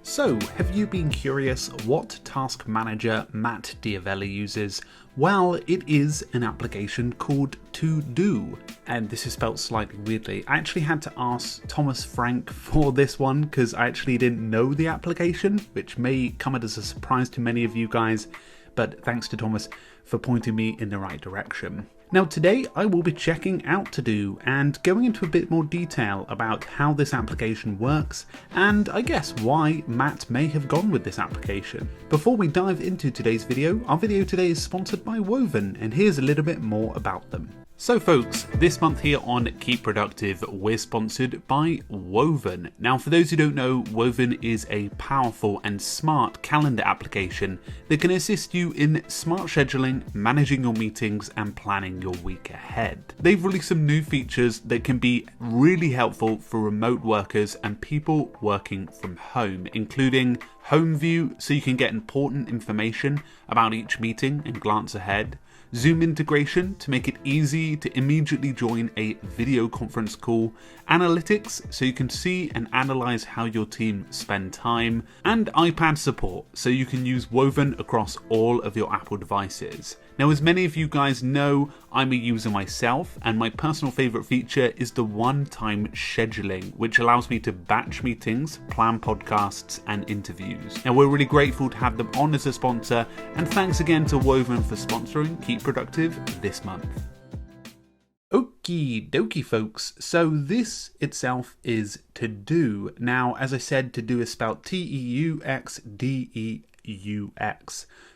So, have you been curious what task manager Matt Diavelli uses? Well, it is an application called TeuxDeux, and this is spelled slightly weirdly. I actually had to ask Thomas Frank for this one because I actually didn't know the application, which may come as a surprise to many of you guys, but thanks to Thomas for pointing me in the right direction. Now today I will be checking out TeuxDeux and going into a bit more detail about how this application works and I guess why Matt may have gone with this application. Before we dive into today's video, our video today is sponsored by Woven and here's a little bit more about them. So folks, this month here on Keep Productive, we're sponsored by Woven. Now for those who don't know, Woven is a powerful and smart calendar application that can assist you in smart scheduling, managing your meetings and planning your week ahead. They've released some new features that can be really helpful for remote workers and people working from home, including Home View so you can get important information about each meeting and glance ahead, Zoom integration to make it easy to immediately join a video conference call, analytics so you can see and analyze how your team spend time, and iPad support so you can use Woven across all of your Apple devices. Now, as many of you guys know, I'm a user myself, and my personal favorite feature is the one-time scheduling, which allows me to batch meetings, plan podcasts, and interviews. Now, we're really grateful to have them on as a sponsor, and thanks again to Woven for sponsoring Keep Productive this month. Okie dokie folks, so this itself is TeuxDeux. Now, as I said, TeuxDeux is spelled T-E-U-X-D-E-U-X.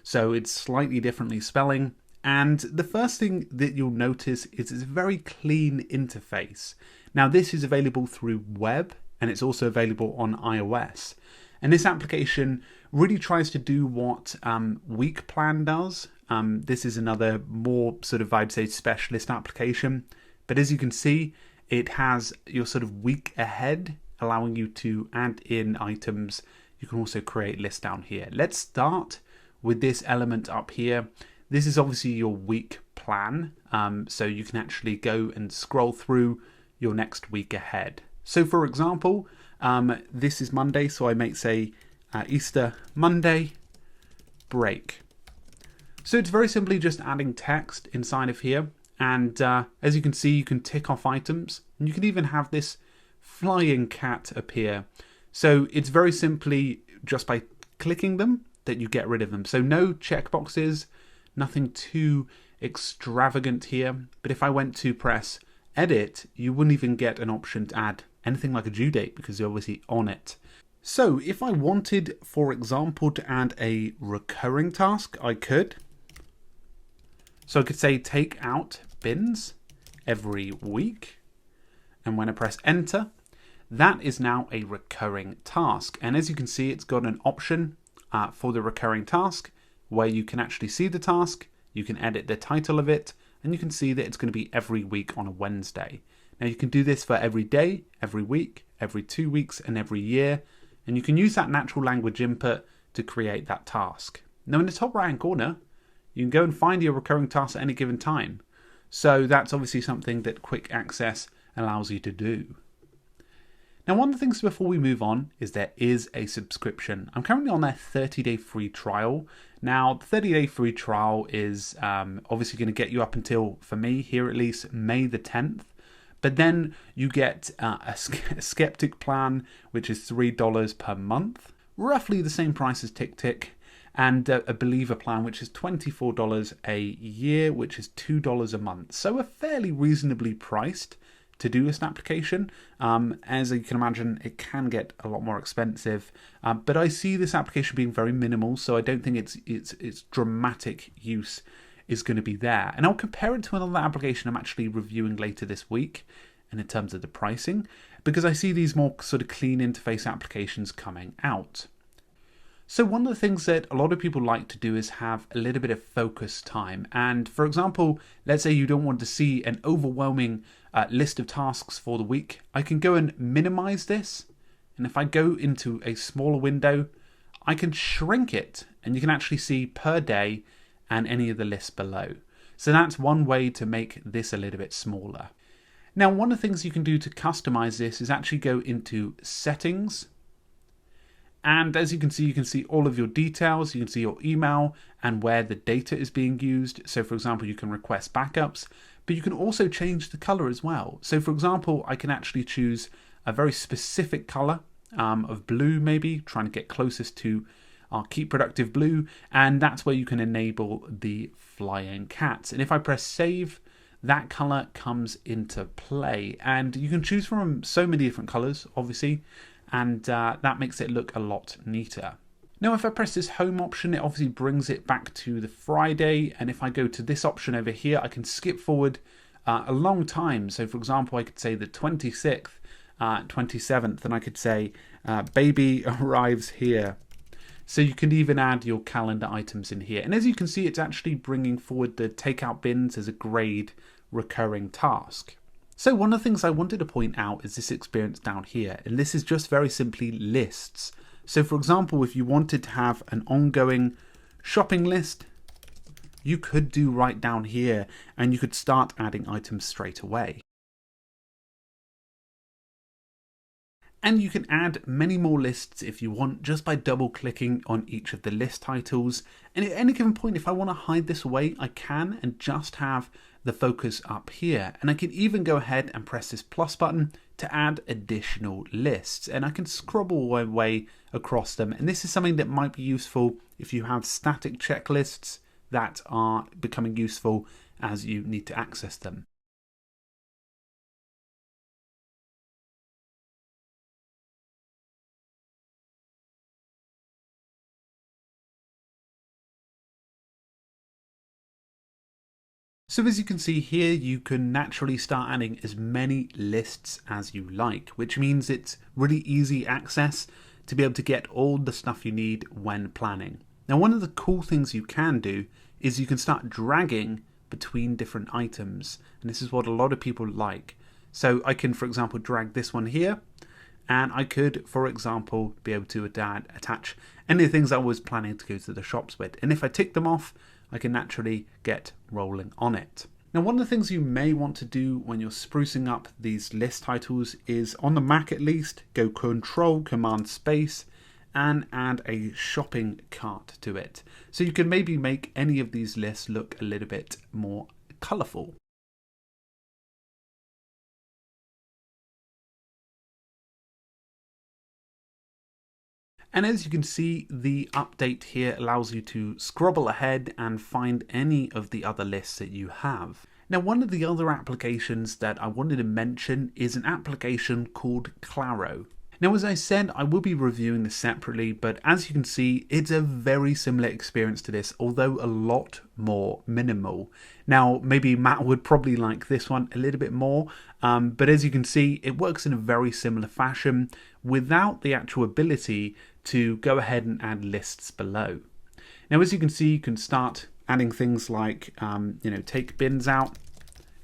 So it's slightly differently spelling. And the first thing that you'll notice is it's a very clean interface. Now this is available through web and it's also available on iOS. And this application really tries to do what Week Plan does. This is another more sort of, I'd say, specialist application. But as you can see, it has your sort of week ahead, allowing you to add in items. You can also create lists down here. Let's start with this element up here. This is obviously your week plan. So you can actually go and scroll through your next week ahead. So for example, this is Monday. So I might say Easter Monday break. So it's very simply just adding text inside of here. And as you can see, you can tick off items. And you can even have this flying cat appear. So it's very simply just by clicking them that you get rid of them. So no checkboxes, nothing too extravagant here. But if I went to press edit, you wouldn't even get an option to add anything like a due date because you're obviously on it. So if I wanted, for example, to add a recurring task, I could. So I could say take out bins every week. And when I press enter, that is now a recurring task. And as you can see, it's got an option for the recurring task where you can actually see the task, you can edit the title of it, and you can see that it's going to be every week on a Wednesday. Now you can do this for every day, every week, every 2 weeks, and every year. And you can use that natural language input to create that task. Now in the top right hand corner, you can go and find your recurring tasks at any given time. So that's obviously something that quick access allows you to do. Now, one of the things before we move on is there is a subscription. I'm currently on their 30-day free trial. Now, the 30-day free trial is obviously going to get you up until, for me here at least, May the 10th. But then you get a skeptic plan, which is $3 per month, roughly the same price as TickTick, and a believer plan, which is $24 a year, which is $2 a month. So a fairly reasonably priced to-do list application. As you can imagine, it can get a lot more expensive, but I see this application being very minimal, so I don't think its dramatic use is going to be there. And I'll compare it to another application I'm actually reviewing later this week, and in terms of the pricing, because I see these more sort of clean interface applications coming out. So one of the things that a lot of people like to do is have a little bit of focus time. And for example, let's say you don't want to see an overwhelming list of tasks for the week. I can go and minimize this. And if I go into a smaller window, I can shrink it and you can actually see per day and any of the lists below. So that's one way to make this a little bit smaller. Now, one of the things you can do to customize this is actually go into settings. And as you can see all of your details. You can see your email and where the data is being used. So for example, you can request backups, but you can also change the color as well. So for example, I can actually choose a very specific color of blue, maybe trying to get closest to our Keep Productive blue. And that's where you can enable the flying cats. And if I press save, that color comes into play. And you can choose from so many different colors, obviously. And that makes it look a lot neater. Now, if I press this home option, it obviously brings it back to the Friday. And if I go to this option over here, I can skip forward a long time. So for example, I could say the 26th, 27th, and I could say baby arrives here. So you can even add your calendar items in here. And as you can see, it's actually bringing forward the takeout bins as a grade recurring task. So one of the things I wanted to point out is this experience down here, and this is just very simply lists. So for example, if you wanted to have an ongoing shopping list, you could do right down here and you could start adding items straight away. And you can add many more lists if you want, just by double clicking on each of the list titles. And at any given point, if I want to hide this away, I can, and just have the focus up here. And I can even go ahead and press this plus button to add additional lists. And I can scrabble my way across them. And this is something that might be useful if you have static checklists that are becoming useful as you need to access them. So as you can see here, you can naturally start adding as many lists as you like, which means it's really easy access to be able to get all the stuff you need when planning. Now, one of the cool things you can do is you can start dragging between different items. And this is what a lot of people like. So I can, for example, drag this one here. And I could, for example, be able to attach any of the things I was planning to go to the shops with. And if I tick them off, I can naturally get rolling on it. Now, one of the things you may want to do when you're sprucing up these list titles is, on the Mac at least, go Control Command Space and add a shopping cart to it. So you can maybe make any of these lists look a little bit more colorful. And as you can see, the update here allows you to scrabble ahead and find any of the other lists that you have. Now, one of the other applications that I wanted to mention is an application called Claro. Now, as I said, I will be reviewing this separately, but as you can see, it's a very similar experience to this, although a lot more minimal. Now, maybe Matt would probably like this one a little bit more, but as you can see, it works in a very similar fashion without the actual ability to go ahead and add lists below. Now, as you can see, you can start adding things like, take bins out,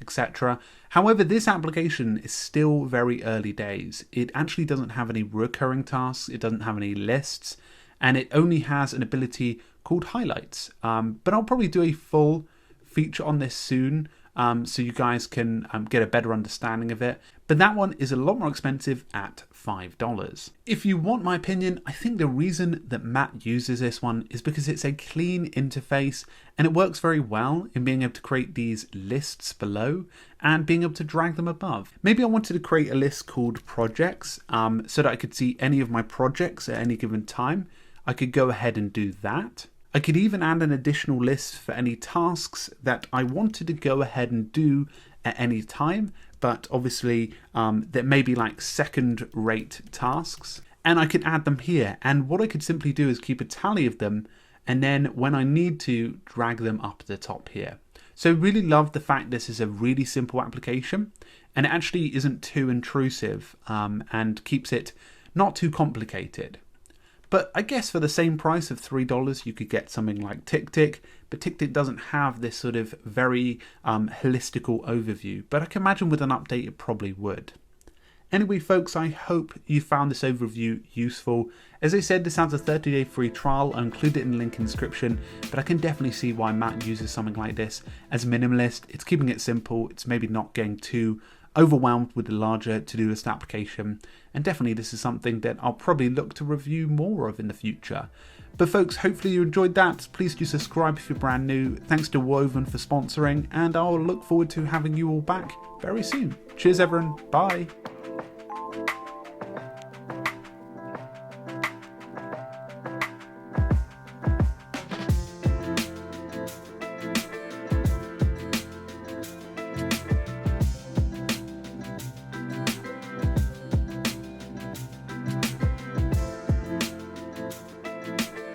etc. However, this application is still very early days. It actually doesn't have any recurring tasks, it doesn't have any lists, and it only has an ability called highlights. But I'll probably do a full feature on this soon, so you guys can get a better understanding of it. But that one is a lot more expensive at $5. If you want my opinion, I think the reason that Matt uses this one is because it's a clean interface and it works very well in being able to create these lists below and being able to drag them above. Maybe I wanted to create a list called projects so that I could see any of my projects at any given time. I could go ahead and do that. I could even add an additional list for any tasks that I wanted to go ahead and do at any time, but obviously that may be like second-rate tasks. And I could add them here. And what I could simply do is keep a tally of them, and then when I need to, drag them up to the top here. So really love the fact this is a really simple application, and it actually isn't too intrusive and keeps it not too complicated. But I guess for the same price of $3, you could get something like TickTick, but TickTick doesn't have this sort of very holistical overview. But I can imagine with an update it probably would. Anyway, folks, I hope you found this overview useful. As I said, this has a 30-day free trial. I'll include it in the link in the description, but I can definitely see why Matt uses something like this as a minimalist. It's keeping it simple. It's maybe not getting too overwhelmed with the larger to-do list application, and definitely this is something that I'll probably look to review more of in the future. But folks, hopefully you enjoyed that. Please do subscribe if you're brand new. Thanks to Woven for sponsoring, and I'll look forward to having you all back very soon. Cheers everyone, bye!